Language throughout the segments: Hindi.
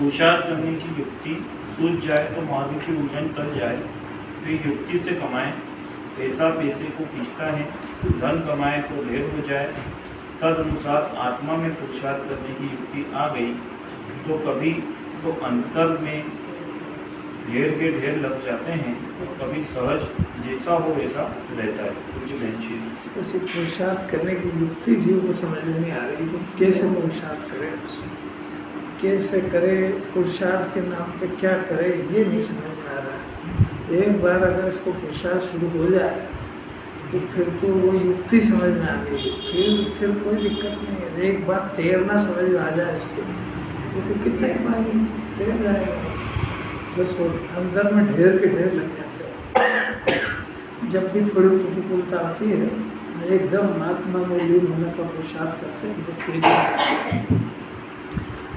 पुरुषार्थ करने की युक्ति सूझ जाए तो मार्ग की उलझन कर जाए, वे युक्ति से कमाए, पैसा पैसे को खींचता है, धन कमाए तो ढेर हो जाए। तद अनुसार आत्मा में पुरुषार्थ करने की युक्ति आ गई तो कभी तो अंतर में ढेर के ढेर लग जाते हैं, तो कभी सहज जैसा हो वैसा रहता है। कुछ ऐसे पुरुषार्थ करने की युक्ति जीव को समझ में नहीं आ रही कि कैसे पुरुषार्थ करे, कैसे करे, पुरुषार्थ के नाम पे क्या करे, ये नहीं समझ में आ रहा है। एक बार अगर इसको पुरुषार्थ शुरू हो जाए तो फिर तो वो युक्ति समझ में आ गई, फिर कोई दिक्कत नहीं है। एक बार तैरना समझ में आ जाए इसको तो फिर कितना ही पानी तैर जाएगा, बस वो अंदर में ढेर के ढेर लग जाते हैं। जब भी थोड़ी प्रतिकूलता आती है एकदम आत्मा में लीन होने का पुरुषार्थ करते हैं तो तेजी से।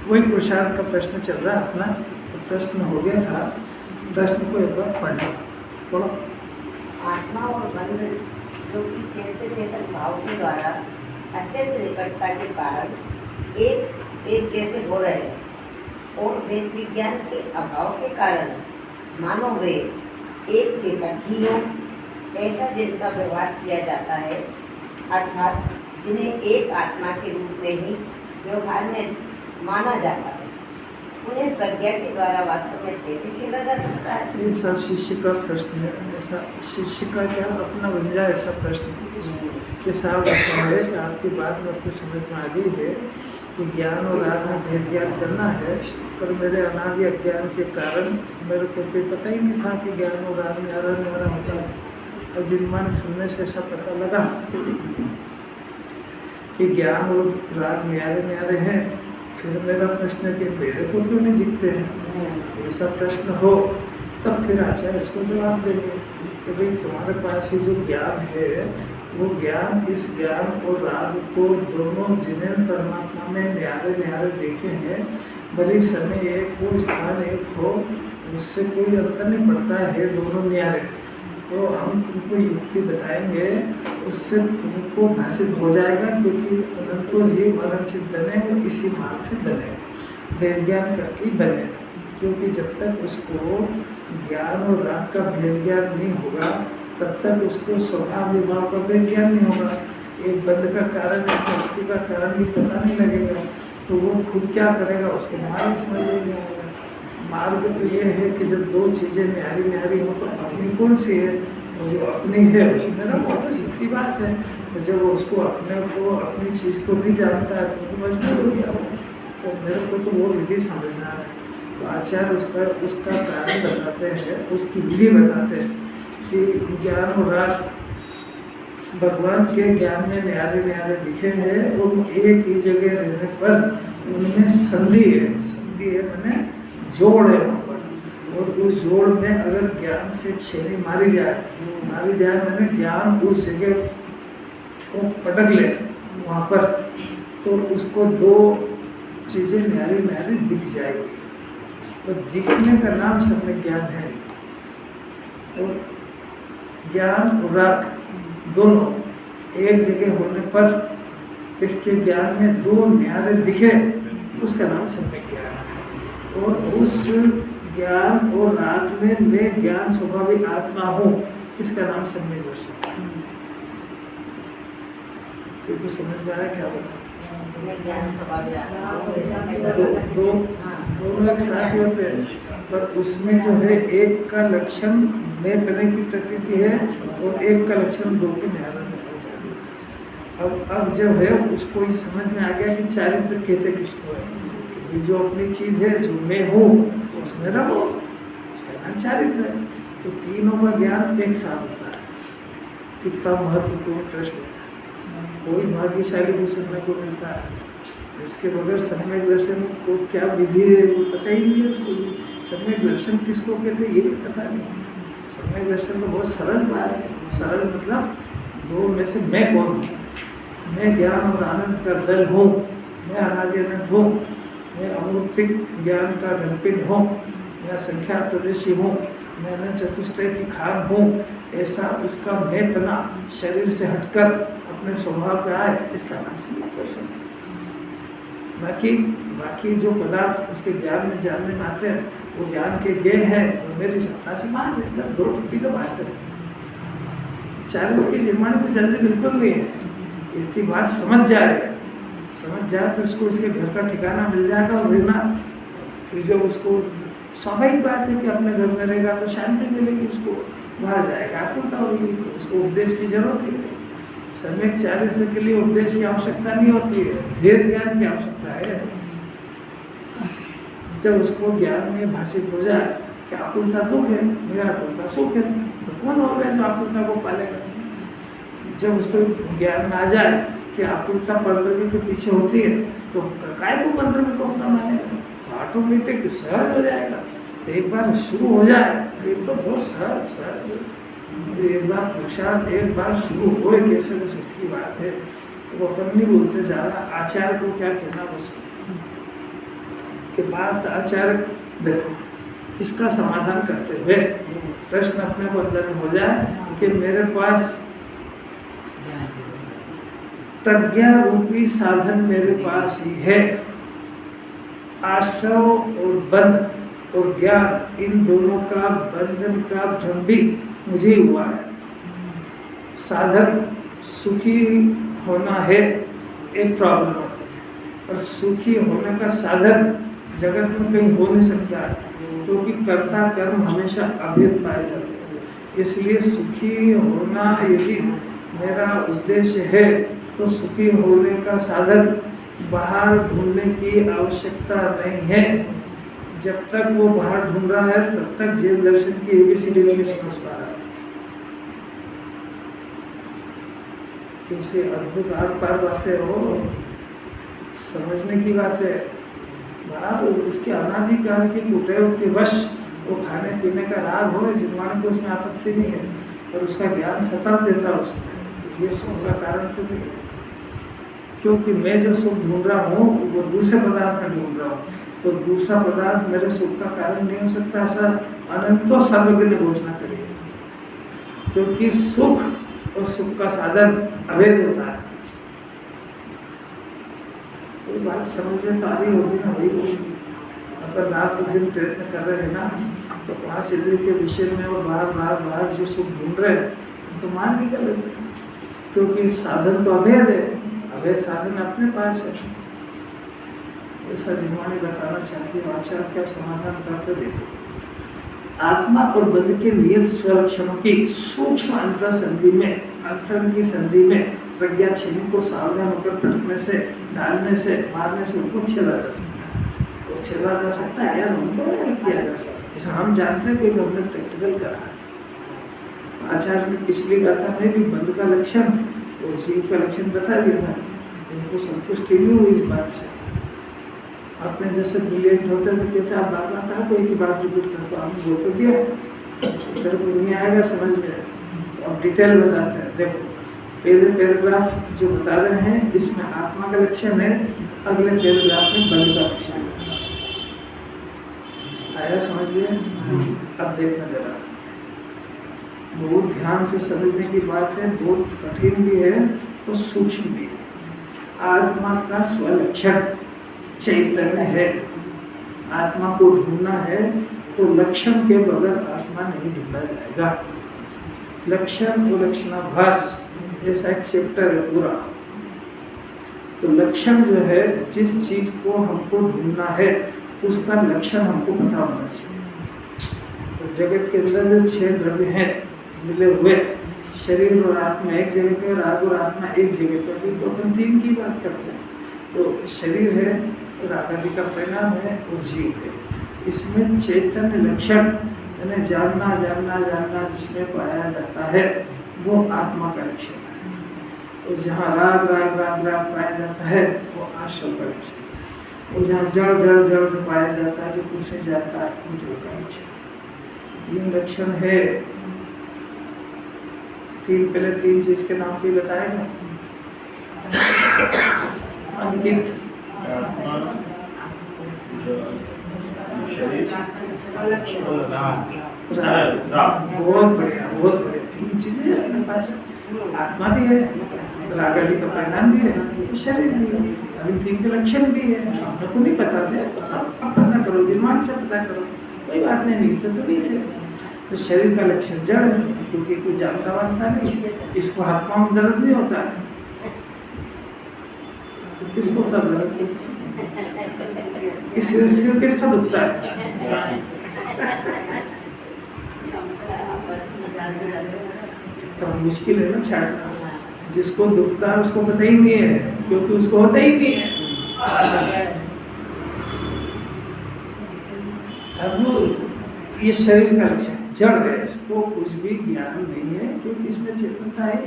वही पुरुषार्थ का प्रश्न चल रहा है अपना, तो प्रश्न हो गया था, प्रश्न को एक बार पढ़ो। आत्मा और बंध जो कि चेतन चेतन भाव के द्वारा अत्यंत निकटता के कारण एक जैसे हो रहे हैं और वेद विज्ञान के अभाव के कारण मानो वे एक चेतन ही हो, ऐसा जिनका व्यवहार किया जाता है, अर्थात जिन्हें एक आत्मा के रूप में ही व्यवहार में माना जाता है, उन्हें प्रज्ञा के द्वारा वास्तव में कैसे छेड़ा जा सकता है? ये सब शिष्य का प्रश्न है। ऐसा शिष्य का क्या अपना बन जाए ऐसा प्रश्न कि साहब है कि आपकी बात में आपको समझ में आ गई है कि ज्ञान और राग में भेद ज्ञान करना है, पर मेरे अनादि अज्ञान के कारण मेरे को तो पता ही नहीं था कि ज्ञान और राग न्यारा न्यारा होता है। और जिनमान सुनने से ऐसा पता लगा कि ज्ञान और राग न्यारे न्यारे हैं, फिर मेरा प्रश्न है कि मेरे को क्यों नहीं दिखते हैं। ऐसा प्रश्न हो तब फिर आचार्य इसको जवाब देंगे कि भाई तुम्हारे पास ही जो ज्ञान है वो ज्ञान, इस ज्ञान और राग को दोनों जिन्हें परमात्मा में न्यारे न्यारे देखे हैं, भले समय एक हो, स्थान एक हो, उससे कोई अंतर नहीं पड़ता है, दोनों न्यारे। तो हम तुमको युक्ति बताएंगे, उससे तुमको भाषित हो जाएगा, क्योंकि अनंतो जीव अनंचित बने वो इसी मार्ग से बने, भेद ज्ञान करके बने। क्योंकि जब तक उसको ज्ञान और राग का भेद ज्ञान नहीं होगा तब तक उसको स्वभाव विभाव का भेद ज्ञान नहीं होगा। एक बंध का कारण, एक मुक्ति का कारण भी पता नहीं लगेगा, तो वो खुद क्या करेगा, उसको मार्ग समझ में नहीं आएगा। मार्ग तो ये है कि जब दो चीज़ें न्यारी न्यारी हो तो अपनी कौन सी है, जो अपनी है उसमें ना बहुत सीधी बात है। तो जब उसको अपने को अपनी चीज़ को नहीं जानता है तो मजबूर हो गया वो। तो मेरे को तो वो विधि समझना है। तो आचार्य उसका कारण बताते हैं, उसकी विधि बताते हैं कि ज्ञान और राग भगवान के ज्ञान में न्यारे न्यारे दिखे हैं और एक ही जगह रहने पर उनमें संधि है मैंने जोड़ है वहाँ पर। और उस जोड़ में अगर ज्ञान से छेनी मारी जाए मैंने ज्ञान उस जगह को पटक ले वहाँ पर, तो उसको दो चीज़ें न्यारी न्यारी दिख जाएगी। तो दिखने का नाम सम्यक ज्ञान है। और ज्ञान और राग दोनों एक जगह होने पर इसके ज्ञान में दो न्यारे दिखे, उसका नाम सम्यक ज्ञान है। और उस ज्ञान और राग में मैं ज्ञान स्वभाविक आत्मा हूँ, इसका नाम सम्यक दर्शन है। क्योंकि समझ में आया क्या बोला? दोनों एक साथ होते हैं, पर उसमें जो है एक का लक्षण मैं बने की प्रतीति है और एक का लक्षण दो के न्यारा में हो जाता है। अब जब है उसको ये समझ में आ गया कि चारित्र कहते किसको है, कि ये जो अपनी चीज़ है, जो मैं हूँ, उसमें रहो, उसका नाम चारित्र है। तो तीनों का ज्ञान एक साथ होता है। कितना महत्वपूर्ण प्रश्न है, कोई भाग्यशाली को सुनने को मिलता है। इसके बगैर सम्यक दर्शन को क्या विधि है वो पता ही नहीं है उसको भी। सम्यक दर्शन किसको कहते हैं ये भी पता नहीं। सम्यक दर्शन तो बहुत सरल बात है। सरल मतलब दो में से मैं कौन हूँ? मैं ज्ञान और आनंद का दल हूँ, मैं अनादि अनंत हूँ, मैं अमूर्तिक ज्ञान का घनपिंड हूँ, मैं संख्या प्रदेशी हूँ, मैं अनंत चतुष्टय की खान हूँ। ऐसा उसका मैं बना शरीर से हटकर अपने स्वभाव पे आए, इसका नाम सम्यक दर्शन है। बाकी जो पदार्थ उसके ज्ञान में जानने में आते हैं वो ज्ञान के ज्ञेय है और मेरी सत्ता से मान है। दो टुकड़ी का बात है। चारों की निर्माण को जल्दी बिल्कुल नहीं है। इतनी बात समझ जाए तो उसको उसके घर का ठिकाना मिल जाएगा। और रहना फिर जब उसको स्वाभाविक बात है कि अपने घर में रहेगा तो शांति मिलेगी, उसको बाहर जाएगा आकुलता होगी, तो उसको उपदेश की जरूरत है नहीं। सम्यक चारित्र के लिए उपदेश की आवश्यकता नहीं होती है, धैर्य ज्ञान की आवश्यकता है। जब उसको ज्ञान में भाषित हो जाए कि आकुलता दुख है, मेरा आकुलता सुख है, तो कौन होगा जो आकुलता को पालेगा? जब उसको ज्ञान में आ जाए कि आकुलता परद्रव्य के पीछे होती है तो काय को परद्रव्य को अपना मानेगा? तो ऑटोमेटिक सहज हो जाएगा। तो एक बार शुरू हो जाए फिर तो बहुत सहज एक बार पुरुषार्थ एक बार शुरू हो, कैसे बस इसकी बात है। वो अपन नहीं बोलते जा रहा, आचार्य को क्या कहना बस के बात। आचार्य देखो इसका समाधान करते हुए प्रश्न अपने को अंदर में हो जाए कि मेरे पास प्रज्ञा रूपी साधन मेरे पास ही है। आश्रव और बंध और ज्ञान, इन दोनों का बंधन का भ्रम भी मुझे हुआ है। साधन सुखी होना है एक प्रॉब्लम है, और सुखी होने का साधन जगत में कहीं हो नहीं सकता है, क्योंकि कर्ता कर्म हमेशा अभेद पाए जाते हैं। इसलिए सुखी होना यदि मेरा उद्देश्य है तो सुखी होने का साधन बाहर ढूंढने की आवश्यकता नहीं है। जब तक वो बाहर ढूंढ रहा है तब तक जैन दर्शन की एबीसीडी नहीं समझ पा रहा है। कैसे अद्भुत आर पार बातें हो, समझने की बात है। बाहर उसके अनादिकाल की कुटेव के वश वो खाने पीने का राग हो, जिनवाने को उसमें आपत्ति नहीं है, और उसका ज्ञान सता देता है उसमें। ये सुख का कारण तो नहीं है, क्योंकि मैं जो सुख ढूंढ रहा हूँ वो दूसरे पदार्थ में ढूंढ रहा हूँ। तो दूसरा पदार्थ मेरे सुख का कारण नहीं हो सकता, ऐसा अनंतो सर्वज्ञ ने घोषणा करी है। क्योंकि सुख और सुख का साधन अभेद होता है। कोई बात समझने तो आ रही होगी ना भाई। अगर रात दिन प्रयत्न कर रहे हैं ना, तो 5 इंद्रिय के विषय में और बाहर जो सुख ढूंढ रहे हैं तो मान भी कर लेते हैं, क्योंकि साधन तो अभेद है। अभेद साधन अपने पास है। ऐसा जिन्होंने बताना चाहती है। आचार्य क्या समाधान करते देखो। आत्मा और बंध के नियत स्वलक्षणों की सूक्ष्म अंतर संधि में, अंतरंग की संधि में प्रज्ञा छेनी को सावधान होकर पटकने से, डालने से, मारने से उनको छेदा जा सकता है। वो छेदा जा सकता है या उनको किया जा सकता है। ऐसा हम जानते हैं, कोई हमने प्रैक्टिकल करा है। आचार्य ने पिछली गाथा में भी बंध का लक्षण और जीव का लक्षण बता दिया था। उनको संतुष्टि नहीं हुई इस बात से। अपने जैसे ब्रिलियंट होते तो कहते आप बार बार कहा कोई की बात रिपीट करते, आपने बोल तो दिया, इधर को नहीं आएगा समझ में। तो अब डिटेल बताते हैं। देखो पहले पैराग्राफ जो बता रहे हैं इसमें आत्मा का लक्षण है, अगले पैराग्राफ में बल का लक्षण है। आया समझ में? अब देखना जरा, बहुत ध्यान से समझने की बात है, बहुत कठिन भी है और सूक्ष्म भी है। आत्मा का स्वलक्षण चैतन्य है। आत्मा को ढूंढना है तो लक्षण के बगैर आत्मा नहीं ढूंढा जाएगा। लक्षण और लक्षणाभास ऐसा एक चैप्टर है पूरा। तो लक्षण जो है, जिस चीज को हमको ढूंढना है उसका लक्षण हमको पता होना चाहिए। तो जगत के अंदर जो 6 द्रव्य हैं मिले हुए, शरीर और आत्मा एक जगह पे, राग और आत्मा एक जगह पर भी, तो अपन 3 की बात करते हैं। तो शरीर है राग आदि का परिणाम है वो जीव है। इसमें चैतन्य लक्षण यानी जानना जानना जानना जिसमें पाया जाता है वो आत्मा का लक्षण है। और जहाँ राग राग राग राग पाया जाता है वो आश्रम का लक्षण है। और जहाँ जड़ जड़ जड़ जो पाया जाता है जो कुछ नहीं जाता है वो जड़ का लक्षण है। तीन लक्षण है। पहले तीन चीज के नाम भी बताएगा अंकित, आत्मा, शरीर, राग। बहुत बढ़िया बहुत बढ़िया। तीन चीजें हैं अपने पास। आत्मा भी है, राग आदि का परिणाम भी है, शरीर भी है, अभी तीन के लक्षण भी है। अपने को नहीं पता थे, अब पता करो, दिमाग से पता करो, कोई बात नहीं थे तो नहीं थे। तो शरीर का लक्षण जड़ है क्योंकि कोई जानता वानता नहीं, इसको हाथ पाँव में दर्द नहीं होता है, तो किसको होता दर्द? सिर किसका दुखता है? तो मुश्किल है ना छाड़ना। जिसको दुखता है उसको पता ही नहीं है क्योंकि उसको होता ही नहीं है। अब ये शरीर का लक्षण जड़ है, इसको कुछ भी ज्ञान नहीं है क्योंकि इसमें चेतनता है।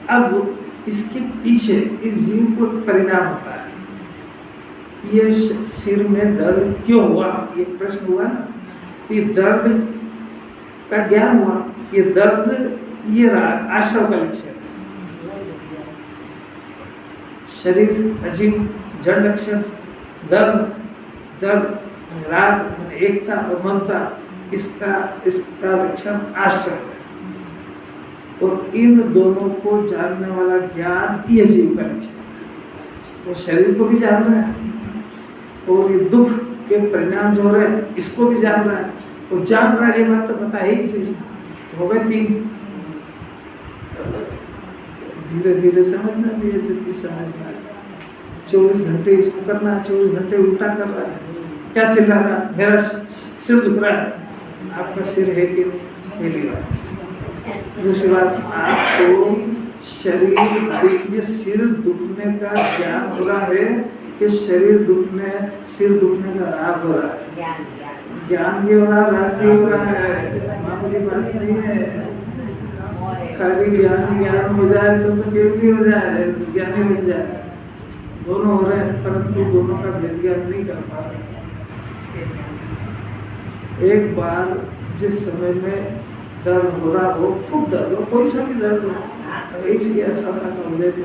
अब इसके पीछे इस जीव को परिणाम होता है। ये सिर में दर्द क्यों हुआ, ये प्रश्न हुआ ना। ये दर्द का ज्ञान हुआ, ये दर्द ये आश्रम का लक्षण है। शरीर अजीब जड़ लक्षण, दर्द दर्द राग एकता और ममता इसका लक्षण आश्रम है। और इन दोनों को जानने वाला ज्ञान ये जीव का लक्षण है। वो शरीर को भी जान रहा है और ये दुख के परिणाम जो हो रहे हैं इसको भी जान रहा है। वो जान रहा है, ये बात तो पता ही से हो गए तीन। धीरे धीरे समझना भी है, जितनी समझना है। 24 घंटे इसको करना है, 24 घंटे उल्टा कर रहा है। क्या चिल्ला रहा है? मेरा सिर दुख रहा है। आपका सिर है कि नहीं? पहली बात। दूसरी बात, आपको शरीर सिर दुखने का ज्ञान हो रहा है कि सिर दुखने का राग हो रहा है। ज्ञान भी हो रहा है, राग भी हो रहा है। मामूली बात नहीं है। खाली ज्ञान हो जाए तो केवल भी हो जाए, ज्ञानी बन जाए। दोनों हो रहे हैं परंतु दोनों का भेद ज्ञान नहीं कर पा रहे। एक बार जिस समय में दर्द हो रहा हो, खूब दर्द हो, कोई सा भी दर्द हो, इसलिए ऐसा था उदय थे।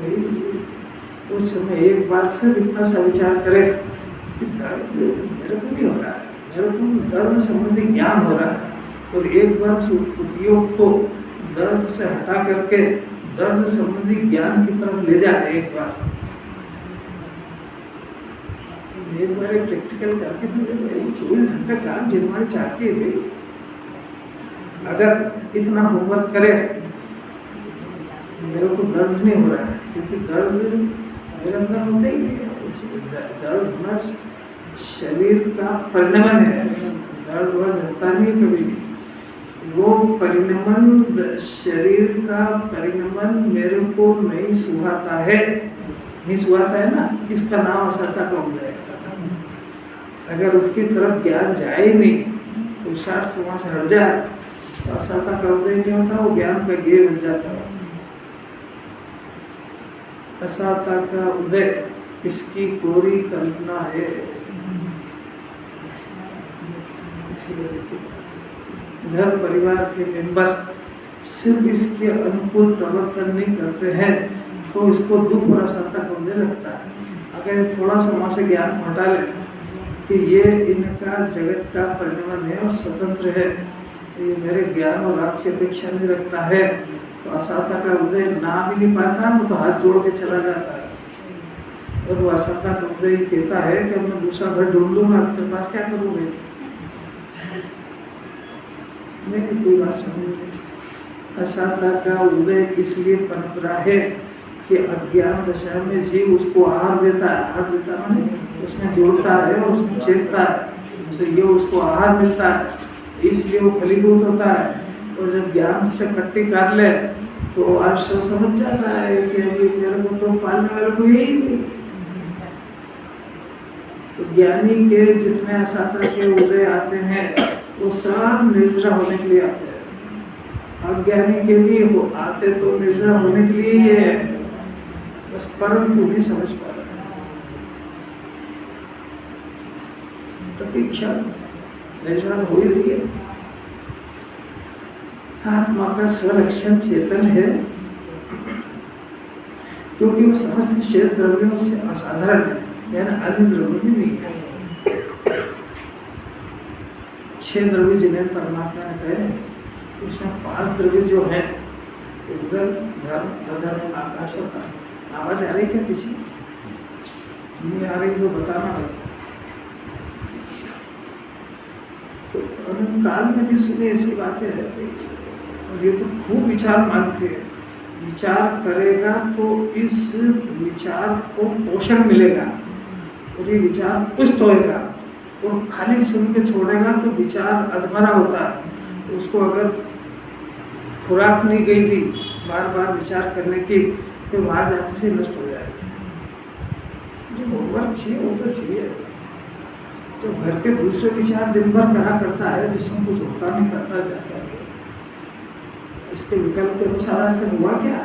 उस समय एक बार सिर्फ इतना सा विचार करे कि दर्द मेरे को नहीं हो रहा है, मेरे को दर्द संबंधी ज्ञान हो रहा है। और एक बार उस उपयोग को दर्द से हटा करके दर्द संबंधी ज्ञान की तरफ ले जाए। एक बार प्रैक्टिकल करके तो 24 घंटे काम जिनवाड़ी चाहती है भाई। अगर इतना होमवर्क करे, मेरे को दर्द नहीं हो रहा है क्योंकि दर्द मेरे अंदर होता ही नहीं है। दर्द होना शरीर का परिणमन है, दर्द हुआ रहता नहीं कभी भी। वो परिणमन, शरीर का परिणमन मेरे को नहीं सुहाता है, नहीं सुहाता है ना, इसका नाम असरता का उदय है। अगर उसकी तरफ ज्ञान जाए ही नहीं, पुरुषार्थ से वहाँ से हट जाए तो असरता का उदय नहीं होता, वो ज्ञान का गेय बन जाता है। असरता का उदय इसकी कोरी कल्पना है। घर परिवार के मेंबर सिर्फ इसके अनुकूल प्रवर्तन नहीं करते हैं तो इसको दुख और असरता का उदय लगता है। अगर थोड़ा सा वहाँ से ज्ञान हटा ले कि ये इनका जगत का परिणमन है और स्वतंत्र है, ये मेरे ज्ञान और राग की अपेक्षा नहीं रखता है, तो असरता का उदय ना भी नहीं पाता, वो तो हाथ जोड़ के चला जाता है। और वो असरता का उदय कहता है कि मैं दूसरा घर ढूंढ लूंगा, तेरे पास क्या करूँगा? नहीं, कोई बात समझ नहीं। असरता का उदय इसलिए पनप रहा है कि अज्ञान दशा में जीव उसको आहार देता है। आहार देता माने उसमें जोड़ता है और उसमें चेतता है, तो ये उसको आहार मिलता है, इसलिए वो फलीभूत होता है। और जब ज्ञान से कट्टी कर ले तो आज सब समझ जाता है कि अभी मेरे को तो पालने वाले को यही नहीं। तो ज्ञानी के जितने असाता के उदय आते हैं वो सब निद्रा होने के लिए आते हैं। अज्ञानी के भी वो आते तो निद्रा होने के लिए ही है, बस परंतु नहीं समझ पा रहे। प्रतीक्षा निद्रा हो ही रही है। आत्मा का स्वलक्षण चेतन है, क्योंकि वो समस्त शेष द्रव्यों से असाधारण है, यानी अन्य द्रव्य भी नहीं है। 6 द्रव्य जिन्हें परमात्मा ने कहे, इसमें 5 द्रव्य जो है उदर, धर्म, अधर्म, आकाश और काल। आवाज आ रही क्या पीछे? नहीं आ रही तो बताना पड़ेगा। तो अनंत काल में भी सुनी ऐसी बातें हैं, और ये तो खूब विचार मांगते हैं। विचार करेगा तो इस विचार को पोषण मिलेगा, और ये विचार पुष्ट होएगा। और खाली सुन के छोड़ेगा तो विचार अधमरा होता है। उसको अगर खुराक नहीं गई थी बार बार विचार करने की, तो वहाँ जाते से नष्ट हो जाएगा। जो होमवर्क चाहिए वो तो चाहिए। जो घर के दूसरे विचार दिन भर करा करता है, जिसमें कुछ होता नहीं, करता जाता है, इसके विकल्प के अनुसार आज तक हुआ क्या?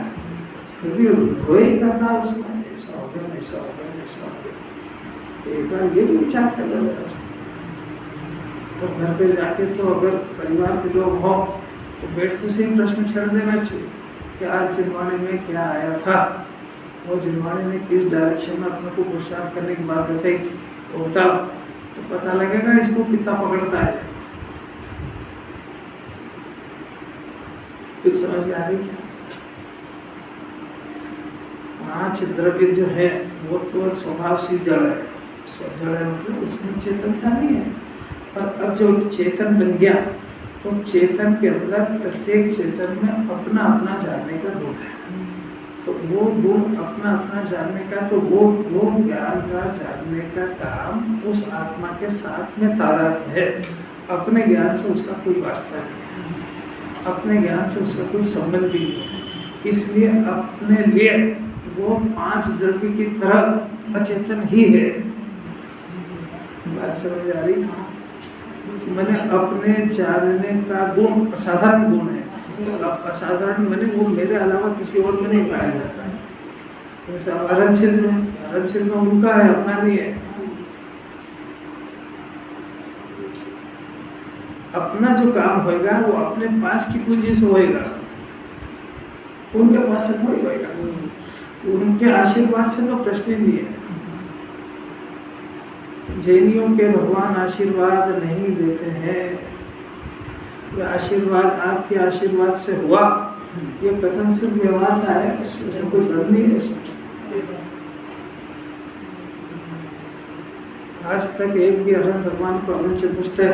फिर भी हो ही करता उसमें, ऐसा हो गया, ऐसा हो गया, ऐसा हो गया। एक बार ये भी विचार कर लो। तो घर पे जाके तो अगर परिवार के लोग हों तो बैठते से ही प्रश्न छेड़ देना चाहिए कि आज जिनवाने में क्या आया था, वो जिनवाने ने किस डायरेक्शन में अपने को पुरुषार्थ करने की बात बताई, वो बताओ, तो पता लगेगा इसको कितना पकड़ता है। कुछ समझ में आ रही क्या? 5 द्रव्य जो है वो तो स्वभाव से जड़ है। जड़ है मतलब उसमें चेतनता नहीं है। पर अब जो चेतन बन गया तो चेतन के अंदर प्रत्येक चेतन में अपना अपना जानने का गुण है। तो वो गुण अपना अपना जानने का, तो वो ज्ञान का जानने का काम उस आत्मा के साथ में तादात्म्य है। अपने ज्ञान से उसका कोई वास्ता नहीं है, अपने ज्ञान से उसका कोई संबंध भी नहीं है। इसलिए अपने लिए वो 5 द्रव्य की तरह अचेतन ही है। बात समझ आ रही? मैंने अपने जानने का गुण असाधारण गुण है। असाधारण मैंने वो मेरे अलावा किसी और में नहीं पाया जाता है। जैसे अरनशील में उनका है, अपना नहीं है। अपना जो काम होएगा वो अपने पास की पूंजी से होएगा, उनके पास से थोड़ी होएगा। उनके आशीर्वाद से तो प्रश्न ही नहीं है। जैनियों के भगवान आशीर्वाद नहीं देते हैं। ये आशीर्वाद आपके आशीर्वाद से हुआ, ये कथन सिर्फ व्यवहार का है, इसमें कोई गढ़ नहीं है। आज तक एक भी अरहंत भगवान को अनंत चतुष्टय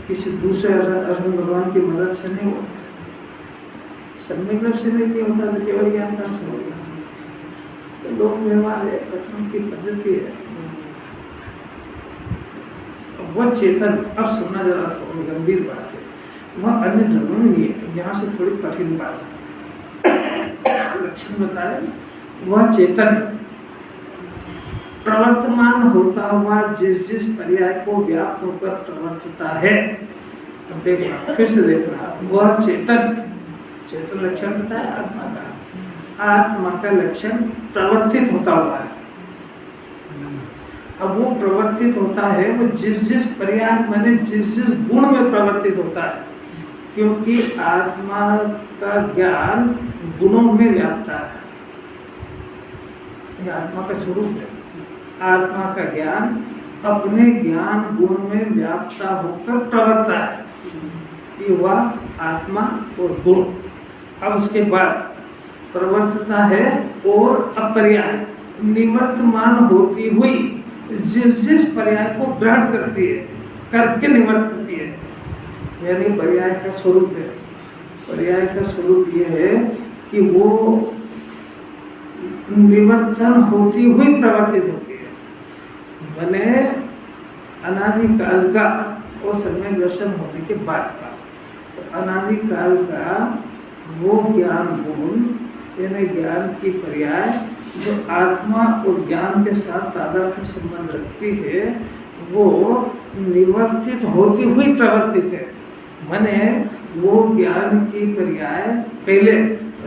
किसी दूसरे अरहंत भगवान की मदद से नहीं हुआ। सम्यक दर्शन नहीं होता तो केवल ज्ञान कहाँ से होगा? तो लोक व्यवहार है, कथन की पद्धति है। वह चेतन, अब सुनना जरा थोड़ी गंभीर बात है, वह अन्य धर्मों में नहीं है। यहाँ से थोड़ी कठिन बात है। लक्षण बताए, वह चेतन प्रवर्तमान होता हुआ जिस जिस पर्याय को व्याप्त होकर प्रवर्तता है, तो देखना, फिर से देखना, वह चेतन लक्षण बताया आत्मा का। आत्मा का लक्षण प्रवर्तित होता हुआ है। अब वो प्रवर्तित होता है, वो जिस जिस पर्याय माने जिस जिस गुण में प्रवर्तित होता है, क्योंकि आत्मा का ज्ञान गुणों में व्याप्ता है। ये आत्मा का स्वरूप है। आत्मा का ज्ञान अपने ज्ञान गुण में व्याप्ता होकर प्रवर्तता है। ये हुआ आत्मा और गुण। अब उसके बाद प्रवर्तता है और अपर्याय निवर्तमान होती हुई जिस जिस पर्याय को ग्रहण करती है, करके निवर्तती है, यानी पर्याय का स्वरूप है। पर्याय का स्वरूप ये है कि वो निवर्तन होती हुई प्रवर्तित होती है। मैंने अनादिकाल का और सम्यक दर्शन होने के बाद का, तो अनादिकाल का वो ज्ञान गुण यानी ज्ञान की पर्याय जो आत्मा और ज्ञान के साथ तादात्म्य संबंध रखती है, वो निवर्तित होती हुई प्रवर्तित है। माने वो ज्ञान की पर्याय पहले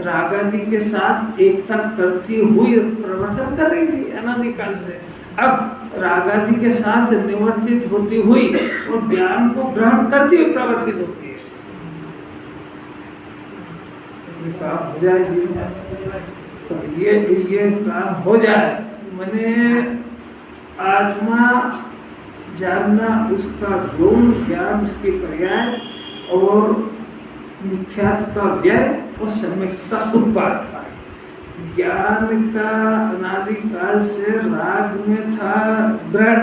रागादि के साथ एकता करती हुई प्रवर्तन कर रही थी अनादिकाल से। अब रागादि के साथ निवर्तित होती हुई और ज्ञान को ग्रहण करती हुई प्रवर्तित होती है। ये काम हो जाए जीवन में, तो ये काम हो जाए, मैंने आत्मा जानना, उसका गुण ज्ञान, उसकी पर्याय और मिथ्यात्व का व्यय और सम्यक्ता उत्पाद। ज्ञान का अनादिकाल से राग में था ग्रहण,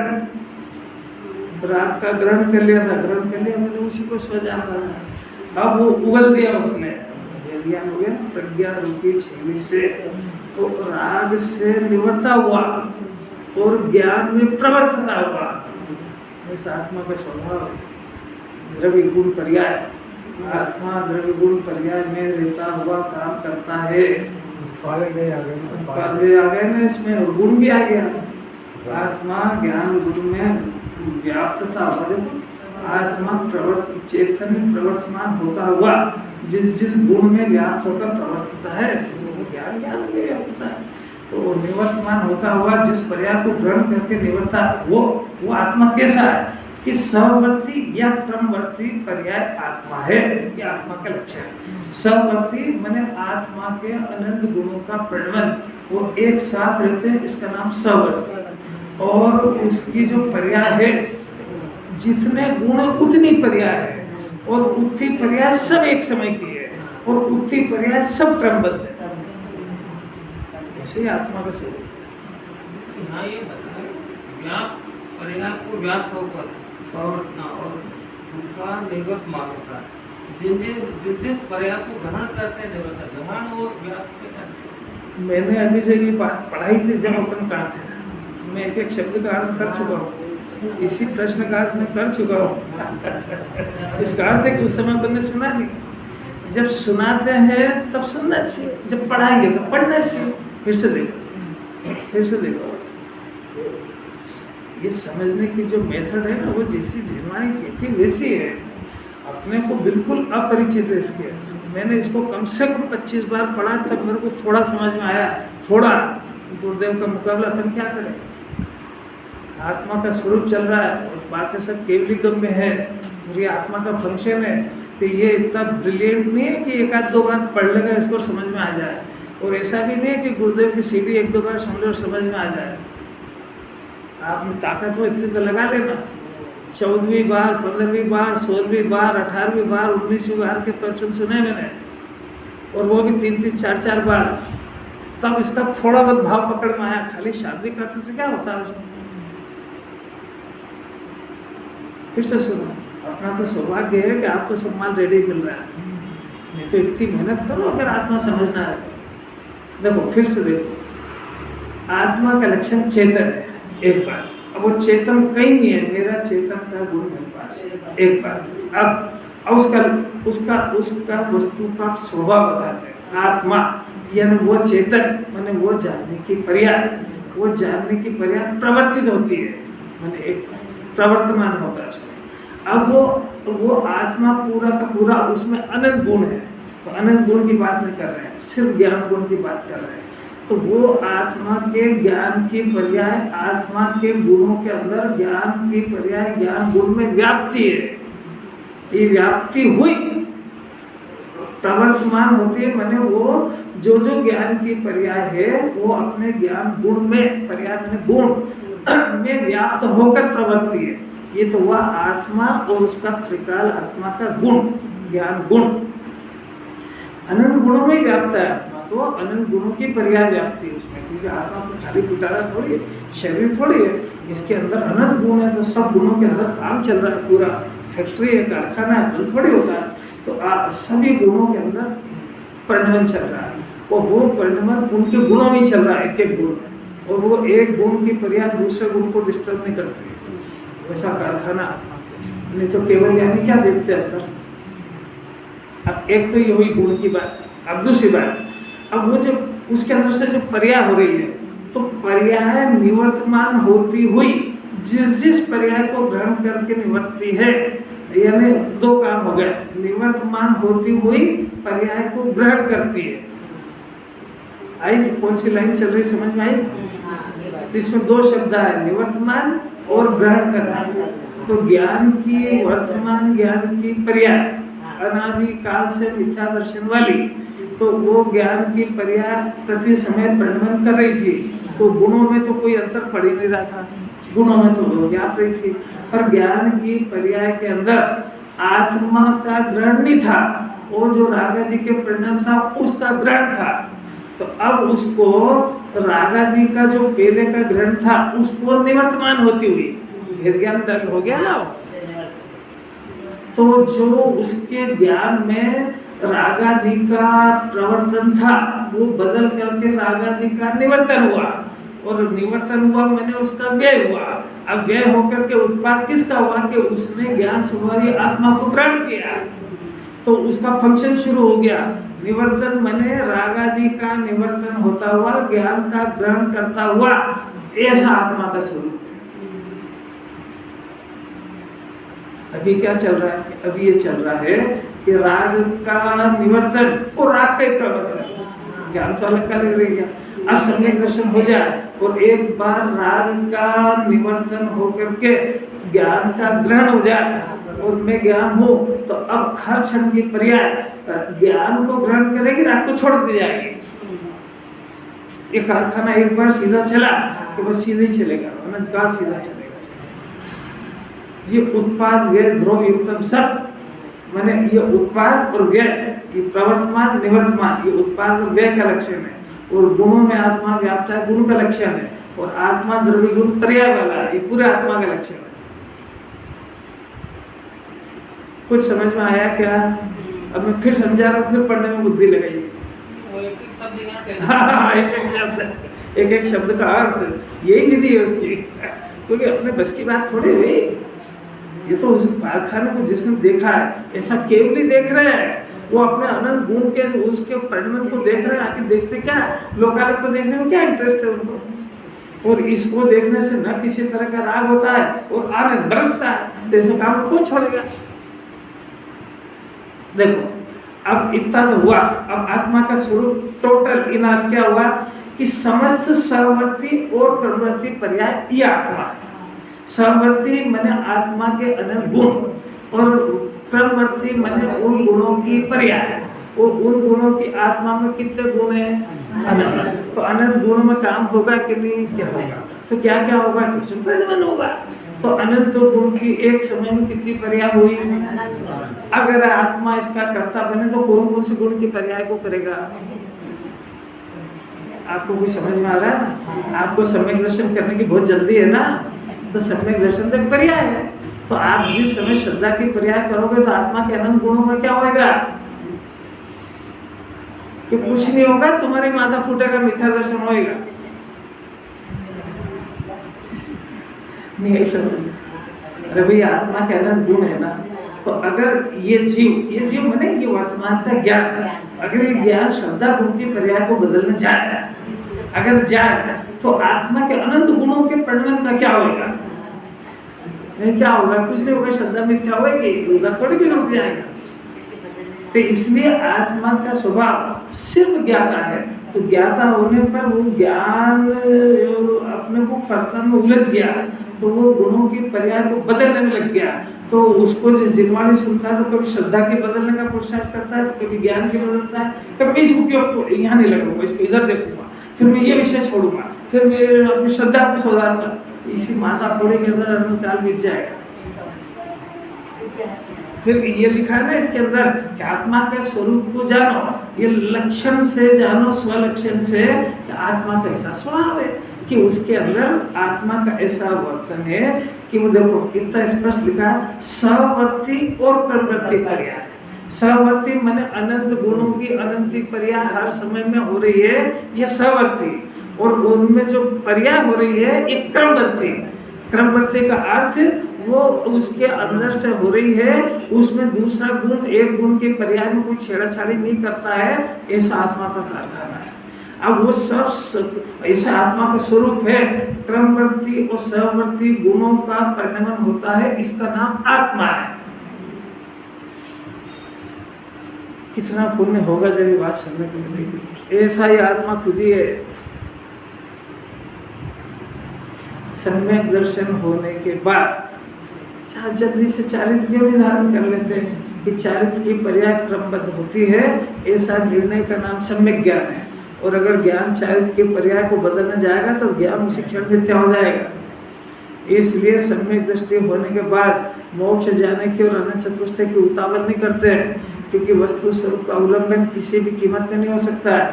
राग का ग्रहण कर लिया था, ग्रहण कर लिया, मैंने उसी को स्व जान रहा। अब वो उगल दिया उसने, ज्ञान हो गया प्रज्ञा रूपी छेली से, तो राग से निवर्ता हुआ और ज्ञान में प्रवर्तता हुआ। इस आत्मा का स्वभाव द्रव्य गुण पर्याय, आत्मा द्रव्य गुण पर्याय में रहता हुआ काम करता है। उत्पादक आ गए ना, इसमें गुण भी आ गया। आत्मा ज्ञान गुण में व्याप्तता हुआ। देखो आत्मा चैतन्य प्रवर्तमान होता हुआ जिस गुण में व्याप्त होकर प्रवर्तता है, वो ज्ञान में व्याप्त है। तो वो निवर्तमान होता हुआ जिस पर्याय को ग्रहण करके निवर्ता, वो आत्मा कैसा है कि सहवर्ती या क्रमवर्ती पर्याय आत्मा है। ये आत्मा का लक्षण है। सहवर्ती माने आत्मा के अनंत गुणों का प्रणवन, वो एक साथ रहते हैं, इसका नाम सहवर्ती। और उसकी जो पर्याय है, जितने गुण उतनी पर्याय है, और उतनी पर्याय सब एक समय की है, और उतनी पर्याय सब क्रमबद्ध है। ऐसे ही आत्मा का स्वरूप। यहाँ ये व्याप्त पर्याय को व्याप्त होकर प्रवर्तना और दूसरा निर्गत मान होता है। जिस पर्याय को ग्रहण करते हैं निर्गत, ग्रहण और व्याप्त के। मैंने अभी से ये बात पढ़ाई थी जब अपन कहा थे, मैं एक एक शब्द का अर्थ कर चुका हूँ, इसी प्रश्न का अर्थ मैं कर चुका हूँ। इसका अर्थ है कि उस समय अपन ने सुना नहीं। जब सुनाते हैं तब सुनना चाहिए, जब पढ़ाएंगे तो पढ़ना चाहिए। फिर से देखो, ये समझने की जो मेथड है ना, वो जैसी जिनवानी की थी वैसी है। अपने को बिल्कुल अपरिचित है इसके। मैंने इसको कम से कम 25 बार पढ़ा, तब मेरे को थोड़ा समझ में आया। थोड़ा गुरुदेव का मुकाबला अपन क्या करें। आत्मा का स्वरूप चल रहा है और बातें सब केवली गम में है, और ये आत्मा का फंक्शन है। तो ये इतना ब्रिलियंट नहीं है कि एक आध दो बार पढ़ लेगा इसको समझ में आ जाए, और ऐसा भी नहीं है कि गुरुदेव की सीढ़ी एक दो बार सुन लो और समझ में आ जाए। आपने ताकत हो इतनी तो लगा लेना। 14वीं बार, 15वीं बार, 16वीं बार, 18वीं बार, 19वीं बार के प्रवचन सुने मैंने, और वो भी 3-3, 4-4 बार, तब इसका थोड़ा बहुत भाव पकड़ में आया। खाली शाब्दिक अर्थ से क्या होता है उसमें। फिर से सुनो, अपना तो सौभाग्य है कि आपको सब माल रेडी मिल रहा है, नहीं तो इतनी मेहनत करो अगर आत्मा समझना है तो। देखो फिर से देखो, आत्मा का लक्षण चेतन है, एक बात। अब वो चेतन कहीं नहीं है, मेरा चेतन का गुण मेरे पास है, एक बात। अब उसका वस्तु का स्वभाव बताते हैं। आत्मा यानी वो चेतन, माने वो जानने की पर्याय, वो जानने की पर्याय प्रवर्तित होती है, माने एक प्रवर्तमान होता है उसमें। अब वो आत्मा पूरा का पूरा, उसमें अनंत गुण है, तो अनंत गुण की बात नहीं कर रहे हैं, सिर्फ ज्ञान गुण की बात कर रहे हैं। तो वो आत्मा के ज्ञान की पर्याय, आत्मा के गुणों के अंदर ज्ञान की पर्याय ज्ञान गुण में व्याप्ति है। ये व्याप्ति हुई प्रवर्तमान होती है, माने वो जो ज्ञान की पर्याय है वो अपने ज्ञान गुण में, पर्याय माने गुण में व्याप्त होकर प्रवर्ती है। ये तो हुआ आत्मा और उसका त्रिकाल आत्मा का गुण, ज्ञान गुण। अनंत गुणों में व्याप्त है आत्मा, तो अनंत गुणों की पर्याय व्याप्ति है उसमें, क्योंकि आत्मा तो खाली पिटारा थोड़ी है, शरीर थोड़ी है, इसके अंदर अनंत गुण है। तो सब गुणों के अंदर काम चल रहा है, पूरा फैक्ट्री है, कारखाना है, बल थोड़ी होता है। तो सभी गुणों के अंदर परिणमन चल रहा है, और वो परिणमन उनके गुणों में चल रहा है, एक एक गुण में, और वो एक गुण की पर्याय दूसरे गुण को डिस्टर्ब नहीं करती है। वैसा कारखाना आत्मा, नहीं तो केवल यानी क्या देखते हैं अंदर। अब एक तो ये हुई गुण की बात। अब दूसरी बात, अब वो जो उसके अंदर से जो पर्याय हो रही है, तो पर्याय निवर्तमान होती हुई जिस जिस पर्याय को ग्रहण करके निवर्तती है, यानी दो काम हो गए, निवर्तमान होती हुई पर्याय को ग्रहण करती है। आई कौन सी लाइन चल रही समझ में आई? इसमें दो शब्द है, निवर्तमान और ग्रहण करना। तो ज्ञान की वर्तमान ज्ञान की पर्याय अनादि काल से मिथ्या दर्शन वाली, तो वो ज्ञान की पर्याय प्रति समय परिणमन कर रही थी। तो गुणों में तो कोई अंतर पड़ ही नहीं रहा था, गुणों में तो वो व्याप रही थी, पर ज्ञान की पर्याय के अंदर आत्मा का ग्रहण नहीं था, वो जो राग आदि के परिणाम था उसका ग्रहण था। तो अब उसको राग आदि का जो पहले का ग्रहण था उसको निवर्तमान होती हुई फिर ज्ञान दल हो गया ना। तो जो उसके ज्ञान में रागादि का प्रवर्तन था वो बदल करके रागादि का निवर्तन हुआ, और निवर्तन हुआ मैंने उसका व्यय हुआ। अब व्यय होकर के उत्पाद किसका हुआ कि उसने ज्ञान स्वभावी आत्मा को ग्रहण किया, तो उसका फंक्शन शुरू हो गया। निवर्तन मैंने रागादि का निवर्तन होता हुआ ज्ञान का ग्रहण करता हुआ, ऐसा आत्मा का स्वरूप है। अभी क्या चल रहा है? अभी ये चल रहा है कि राग का निवर्तन और राग का प्रवर्तन, ज्ञान तो अलग का लग गया। अब सम्यक दर्शन हो जाए और एक बार राग का निवर्तन होकर के ज्ञान का ग्रहण हो जाए और मैं ज्ञान हो, तो अब हर क्षण की पर्याय ज्ञान को ग्रहण करेगी, राग को छोड़ दी जाएगी। ये कारखाना एक बार सीधा चला तो बस सीधा ही चलेगा, अनंत काल सीधा चलेगा। ये उत्पाद व्यय ध्रुव युक्तम सत्य, माने ये उत्पाद और व्यय, ये प्रवर्तमान निवर्तमान, ये उत्पाद और व्यय का लक्षण है, और गुणों में आत्मा व्याप्त है, गुण का लक्षण है, और आत्मा द्रव्य गुण पर्याय वाला है, ये पूरे आत्मा का लक्षण है। कुछ समझ में आया क्या? अब मैं फिर समझा रहा हूँ, फिर पढ़ने में बुद्धि लगाइए। एक एक शब्द का अर्थ यही विधि है उसकी, क्योंकि अपने बस की बात थोड़ी हुई। ये तो उस कारखाने को जिसने देखा है ऐसा केवल ही देख रहे हैं, वो अपने अनंत गुण के उसके परिणाम को देख रहे हैं। आके देखते क्या, लोकालोक को देखने में क्या इंटरेस्ट है उनको, और इसको देखने से न किसी तरह का राग होता है और आनंद बरसता है, तो ऐसे काम कौन छोड़ेगा? देखो अब इतना तो हुआ, अब आत्मा का स्वरूप टोटल इनार क्या हुआ कि समस्त सहवर्ती और प्रवर्ती पर्याय ये आत्मा है। सहवर्ती माने आत्मा के अनंत गुण, और प्रवर्ती माने उन गुणों की पर्याय। वो उन गुणों की आत्मा में कितने गुण है? अनंत। तो अनंत गुणों में काम होगा कि नहीं? क्या होगा? तो क्या क्या होगा? कृष्ण परिणमन होगा। तो अनंत गुण की एक समय में कितनी पर्याय हुई? अगर आत्मा इसका कर्ता बने तो कौन कौन से गुण की पर्याय को करेगा? आपको भी समझ में आ रहा है ना? आपको सम्यक दर्शन करने की बहुत जल्दी है ना, तो सम्यक दर्शन तक पर्याय है। तो आप जिस समय श्रद्धा की पर्याय करोगे तो आत्मा के अनंत गुणों में क्या होगा कि कुछ नहीं होगा, तुम्हारी माथा फूटेगा, मिथ्या दर्शन होएगा। नहीं यही समझ। अरे भाई आत्मा के अनंत गुण है ना, तो अगर ये जीव माने ये वर्तमान का ज्ञान, अगर ये ज्ञान श्रद्धा गुण की पर्याय को बदलने जाए, अगर जाए तो आत्मा के अनंत गुणों के परिणाम का क्या होगा? नहीं क्या होगा? कुछ नहीं होगा, श्रद्धा मिथ्या होगी, उधर थोड़ी भी रुक जाएगा। तो इसलिए आत्मा का स्वभाव सिर्फ ज्ञाता है। तो ज्ञाता होने पर वो ज्ञान अपने को कर्ता में उलझ गया, तो वो गुणों की पर्याय को बदलने में लग गया। तो उसको जिनवाणी सुनता है तो कभी श्रद्धा के बदलने का पुरुषार्थ करता है, तो कभी ज्ञान के बदलता है, कभी इस उपयोग को यहाँ नहीं लगूंगा, इसको इधर देखूंगा, फिर मैं ये विषय छोड़ूंगा, फिर मैं अपनी श्रद्धा को सुधारूंगा। इसी माता फोड़े के अंदर अनंत काल बीत जाएगा। फिर ये लिखा है ना इसके अंदर कि आत्मा के स्वरूप को जानो, ये लक्षण से जानो, स्वलक्षण से, कि आत्मा का ऐसा स्वभाव है कि उसके अंदर आत्मा का ऐसा वर्तन है कि वो देखो कितना स्पष्ट लिखा है, सहवर्ती और प्रवर्ती पर्याय। सहवर्ती माने अनंत गुणों की अनंती पर्याय हर समय में हो रही है, ये सहवर्ती, और उनमें जो पर्याय हो रही है एक क्रमवर्ती। क्रमवर्ती का अर्थ वो उसके अंदर से हो रही है, उसमें दूसरा गुण एक गुण के पर्याय में कोई छेड़ाछाड़ी नहीं करता है, ऐसा आत्मा का कारखाना है। अब वो सब ऐसा आत्मा का स्वरूप है, क्रमवर्ती और सहवर्ती गुणों का परिणमन होता है, इसका नाम आत्मा है। कितना पुण्य होगा जब ये बात सुनने को मिलेगी। ऐसा ही आत्मा खुद ही है। सम्यक दर्शन होने के बाद आप जल्दी से चारित्र क्यों नहीं धारण कर लेते हैं कि चारित्र की पर्याय क्रमबद्ध होती है, ऐसा निर्णय का नाम सम्यक ज्ञान है। और अगर ज्ञान चारित्र के पर्याय को बदलने जाएगा तो ज्ञान उसी क्षण मिथ्या हो जाएगा। इसलिए सम्यक दृष्टि होने के बाद मोक्ष जाने की और अनंत चतुष्टय की उतावल नहीं करते हैं, क्योंकि वस्तु स्वरूप का उल्लंघन किसी भी कीमत में नहीं हो सकता है।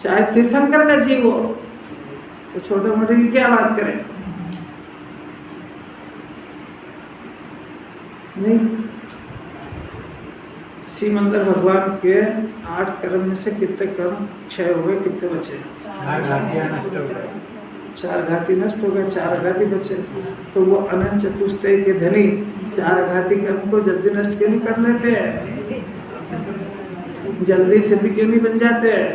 चाहे तीर्थंकर का जीव हो तो छोटे मोटे की क्या बात करें। नहीं, सिमंदर भगवान के 8 कर्म में से कितने कर्म क्षय हुए, कितने बचे? 4 घाती नष्ट हो गए, 4 घाती बचे। तो वो अनंत चतुष्टय के धनी 4 घाती कर्म को जल्दी नष्ट क्यों नहीं कर लेते हैं? जल्दी सिद्ध क्यों नहीं बन जाते हैं?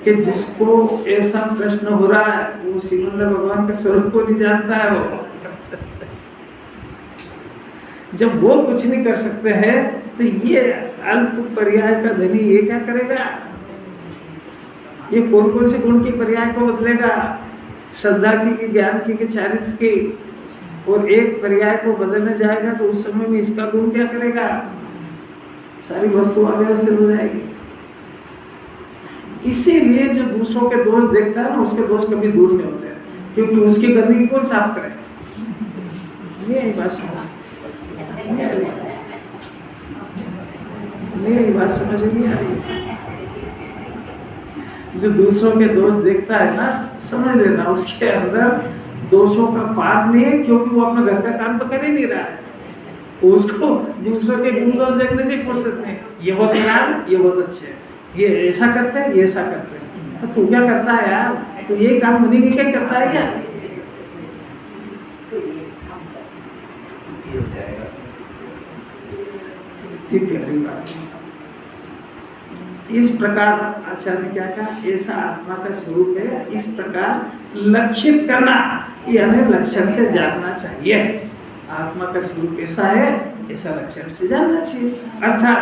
कि जिसको ऐसा प्रश्न हो रहा है वो सिमंदर भगवान के स्वरूप को नहीं जानता है। वो जब वो कुछ नहीं कर सकते हैं तो ये अल्प पर्याय का धनी ये क्या करेगा? ये कौन कौन से गुण की पर्याय को बदलेगा? श्रद्धा की, ज्ञान की, चारित्र की। और एक पर्याय को बदलने जाएगा तो उस समय में इसका गुण क्या करेगा? सारी वस्तु अव्यवस्थित हो जाएगी। इसीलिए जो दूसरों के दोष देखता है ना, उसके दोष कभी दूर नहीं होते, क्योंकि उसकी गंदगी कौन साफ करे? ये बात समझ मेरी बात समझ नहीं आ रही। जो दूसरों के दोष देखता है ना, समझ लेना उसके अंदर दोषों का पार नहीं है, क्योंकि वो अपना घर का काम तो कर ही नहीं रहा है। उसको दूसरों के गुण दोष देखने से फुर्सत नहीं। ये बहुत खराब, ये बहुत अच्छे हैं, ये ऐसा करते हैं, ये ऐसा करते हैं। तो तू क्या करता है यार? तो ये काम मुनि भी क्या करता है क्या? इतनी प्यारी बात। इस प्रकार आचार्य ने क्या कहा? ऐसा आत्मा का स्वरूप है, इस प्रकार लक्षित करना, यानी लक्षण से जानना चाहिए। आत्मा का स्वरूप ऐसा है, ऐसा लक्षण से जानना चाहिए। अर्थात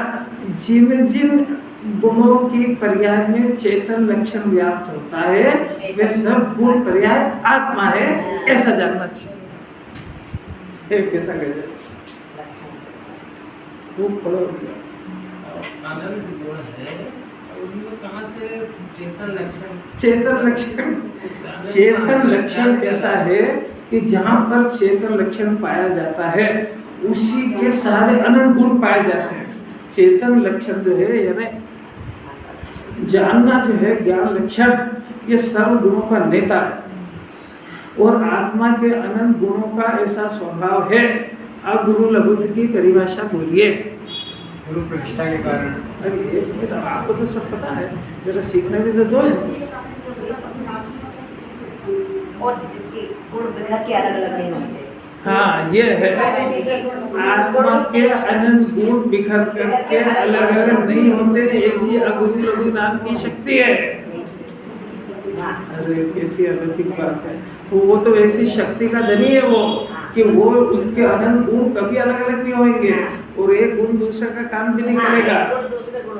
जिन जिन गुणों की पर्याय में चेतन लक्षण व्याप्त होता है वे सब गुण पर्याय आत्मा है, ऐसा जानना चाहिए। कैसा गजब, खूब फलो आनंद गुण है, उनमें कहाँ से चेतन लक्षण? चेतन लक्षण ऐसा है कि जहाँ पर चेतन लक्षण पाया जाता है उसी के सारे अनंत गुण पाए जाते हैं। चेतन लक्षण जो है, यानी जानना जो है, ज्ञान लक्षण, ये सर्व गुणों का नेता है। और आत्मा के अनंत गुणों का ऐसा स्वभाव है। अब गुरु लघुत्व की परिभाषा बोलिए। गुरु प्रतिष्ठा के कारण। अरे बेटा, आपको तो सब पता है, जरा सीखने भी तो दो। और जिसके गुण बिखर के अलग अलग नहीं होते। हाँ, ये है आत्मा के अनंत गुण बिखर करके अलग अलग नहीं होते, ऐसी अगुरु लघु नाम की शक्ति है। अरे कैसी अलौकिक बात है। तो वो तो ऐसी शक्ति का धनी है वो, कि वो उसके अनंत गुण कभी अलग अलग नहीं होंगे, और एक गुण दूसरे का काम भी नहीं करेगा,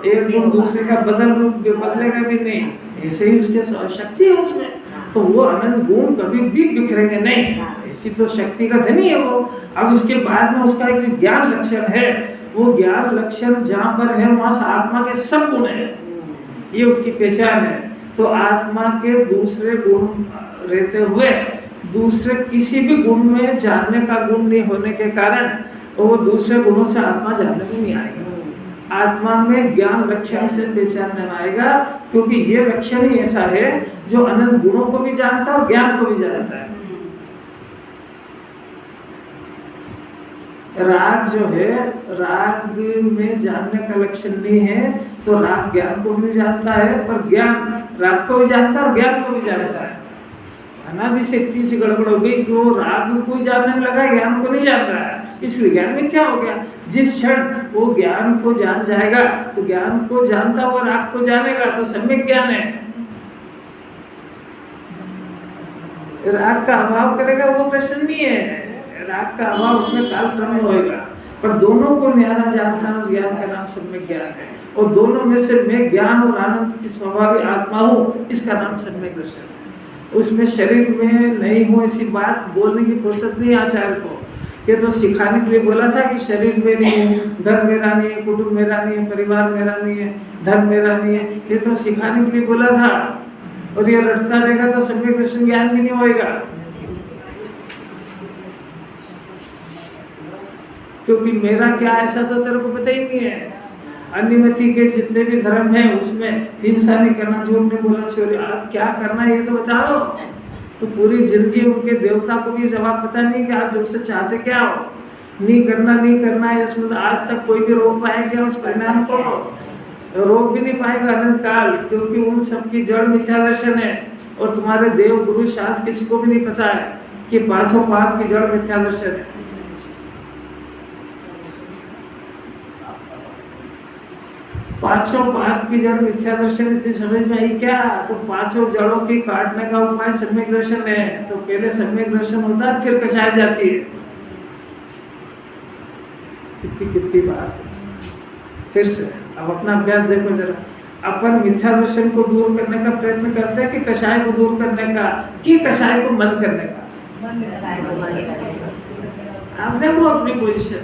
एक गुण दूसरे का बदलेगा भी नहीं। ऐसे ही उसके शक्ति है उसमें, तो वो अनंत गुण कभी भी बिखरेंगे नहीं। ऐसी तो शक्ति का धनी है वो। अब इसके बाद में उसका एक जो ज्ञान लक्षण है, वो ज्ञान लक्षण जहाँ पर है वहाँ से आत्मा के सब गुण है, ये उसकी पहचान है। तो आत्मा के दूसरे गुण रहते हुए दूसरे किसी भी गुण में जानने का गुण नहीं होने के कारण वो दूसरे गुणों से आत्मा जानने में नहीं आएगा। आत्मा में ज्ञान लक्षण से पहचानने में आएगा, क्योंकि ये लक्षण ही ऐसा है जो अनंत गुणों को भी जानता है और ज्ञान को भी जानता है। राग जो है, राग में जानने का लक्षण नहीं है, तो राग ज्ञान को भी जानता है, पर ज्ञान राग को भी जानता है और ज्ञान को भी जानता है। अनादि से इतनी सी गड़बड़ हो गई कि वो राग को जानने में लगा, ज्ञान को नहीं जान रहा है, इसलिए ज्ञान में क्या हो गया। जिस क्षण वो ज्ञान को जान जाएगा तो ज्ञान को जानता हुआ राग को जानेगा तो सम्यक ज्ञान है। राग का अभाव करेगा वो प्रश्न नहीं है, राग का अभाव उसमें काल क्रम में होएगा, पर दोनों को न्यारा जानता है, उस ज्ञान का नाम सम्यक ज्ञान है। और दोनों में से मैं ज्ञान और आनंद की स्वभाविक आत्मा हूँ, इसका नाम सम्यक दर्शन है। उसमें शरीर में नहीं हो ऐसी बात बोलने की फुर्सत नहीं आचार्य को। ये तो सिखाने के लिए बोला था कि शरीर मेरी है, घर मेरा नहीं है, कुटुंब मेरा नहीं है, परिवार मेरा नहीं है, धन मेरा नहीं है, ये तो सिखाने के लिए बोला था। और ये रटता रहेगा तो सम्यक दर्शन ज्ञान भी नहीं होएगा, क्योंकि मेरा क्या ऐसा तो तेरे को पता ही नहीं है। अन्यमति के जितने भी धर्म हैं उसमें हिंसा नहीं करना, झूठ नहीं बोलना, चोरी, आप क्या करना है ये तो बताओ। तो पूरी जिंदगी उनके देवता को भी जवाब पता नहीं कि आप जब से चाहते क्या हो, नहीं करना है, इसमें तो आज तक कोई भी रोक पाएगा उस परिणाम को, रोक भी नहीं पाएगा अनंत काल, क्योंकि उन सबकी जड़ मिथ्या दर्शन है। और तुम्हारे देव गुरु शास्त्र किसी को भी नहीं पता है कि पांचों पाप की जड़ मिथ्या दर्शन है। पांचों पाप की जड़ मिथ्या दर्शन इतनी समझ में आई क्या? तो पांचों जड़ों की काटने का उपाय सम्यक दर्शन है। तो पहले सम्यक दर्शन होता है, फिर कषाय जाती है। कितनी बात है। फिर से अब अपना अभ्यास देखो जरा, अपन मिथ्या दर्शन को दूर करने का प्रयत्न करते हैं कि कषाय को दूर करने का, कि कषाय को बंद करने का? आप देखो अपनी पोजीशन,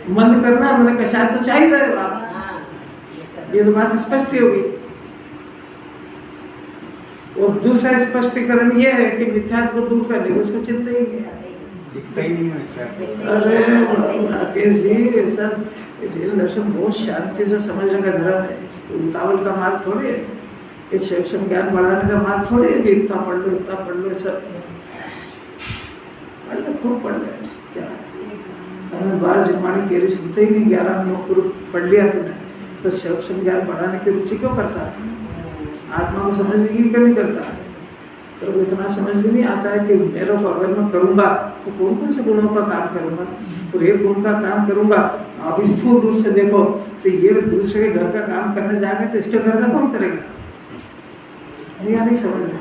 बंद करना मैंने कषाय तो चाहिए रहे आप, ये तो बात स्पष्ट ही होगी। और दूसरा स्पष्टीकरण ये है कि मिथ्या को दूर करने की उसको चिंता ही नहीं है, दिखता ही नहीं है। अरे राकेश जी, ऐसा जैन दर्शन बहुत शांति से समझने का धर्म है, उतावल का मार्ग थोड़ी है, ये शिव ज्ञान बढ़ाने का मार्ग थोड़ी है। इतना पढ़ लो सब पढ़ लो, खूब पढ़ लो, क्या है। हमें बाल जिम्मानी के लिए सुनते ही नहीं, 11 नौकरी पढ़ लिया तूने तो शिव ज्ञान बढ़ाने की रुचि क्यों करता है? आत्मा को समझने की क्यों नहीं करता है? तो इतना समझ भी नहीं आता है कि मेरे को अगर मैं करूँगा तो कौन कौन से गुणों का काम करूँगा, और एक गुण का काम करूँगा। अब स्थूल रूप से देखो तो ये दूसरे के घर का काम करने जाएगा तो इसके घर का कौन करेगा? नहीं समझ में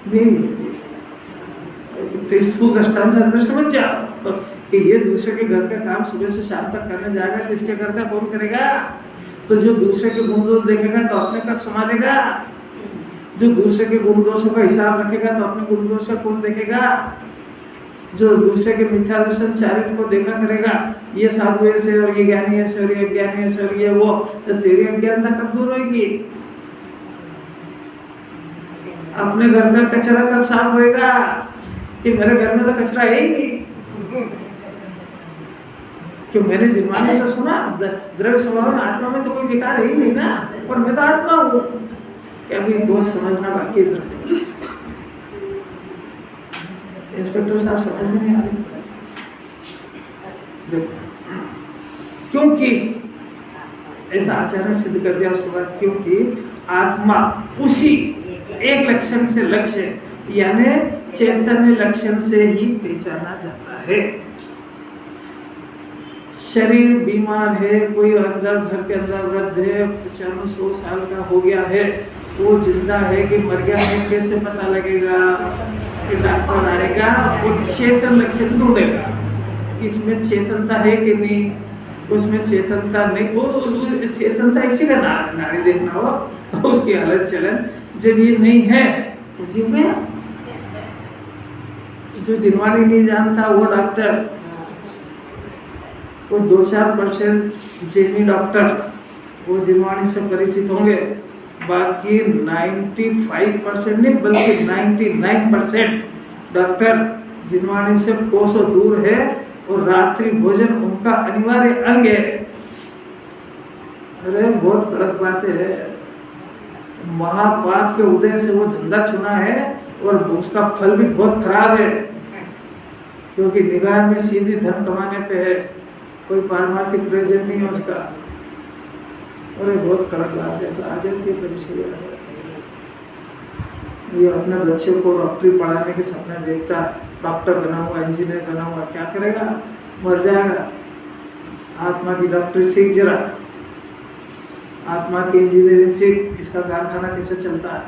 नहीं, तो स्थूल दृष्टांत से अंदर समझ जाओ कि ये दूसरे के घर का काम सुबह से शाम तक करने जाएगा तो इसके घर का कौन करेगा? तो जो दूसरे के गुण दोष देखेगा तो अपने कब संभालेगा? जो दूसरे के गुण दोषों का हिसाब रखेगा तो अपने गुण दोष का कौन देखेगा? जो दूसरे के मिथ्या दर्शन चारित्र को देखा करेगा, ये साधु ऐसे और ये ज्ञानी ऐसे और ये अज्ञानी ऐसे और ये वो, तो तेरी अज्ञानता कब दूर होगी? अपने घर का कचरा कब साफ होएगा कि मेरे घर में तो कचरा है ही नहीं? क्यों? मैंने जिन्वाने से सुना द्रव्य स्वभाव में आत्मा में तो कोई विकार है ही नहीं ना, और मैं तो आत्मा हूँ। क्या भी बहुत समझना बाकी है। इंस्पेक्टर साहब समझ में नहीं आ रही। देखो, क्योंकि ऐसा आचार्य सिद्ध कर दिया उसके बाद, क्योंकि आत्मा उसी एक लक्षण से लक्ष्य यानी चैतन्य लक्षण से ही पहचाना जाता है। शरीर बीमार है, कोई अंदर घर के अंदर वृद्ध है, 95-100 साल का हो गया है, वो जिंदा है कि मर गया है कैसे पता लगेगा? कि डॉक्टर आएगा और चेतन लक्षण ढूंढेगा, इसमें चेतनता है कि नहीं, उसमें चेतनता नहीं, वो चेतनता इसी का नाड़ी देखना हो, उसकी हालत चलन जब ये नहीं है तो जीव गया। जो जिनवानी नहीं जानता वो डॉक्टर, वो 2-4% जैनी डॉक्टर वो जिनवानी से परिचित होंगे, बाकी 95% नहीं बल्कि 99% डॉक्टर जिनवानी से कोसों दूर है, और रात्रि भोजन उनका अनिवार्य अंग है। अरे बहुत गलत बात है। महापाप के उदय से वो धंधा चुना है और उसका फल भी बहुत खराब है, क्योंकि निगाह में सीधी धन कमाने पे है, कोई पारमार्थिक प्रयोजन नहीं है उसका। अरे बहुत गलत बात है। तो आ जाती है परिचय, ये अपने बच्चे को डॉक्टरी पढ़ाने के सपना देखता, डॉक्टर बना हुआ, इंजीनियर बना हुआ, क्या करेगा? मर जाएगा। आत्मा की डॉक्टरी सीख जरा, आत्मा की इंजीनियरिंग सीख, इसका कारखाना कैसे चलता है।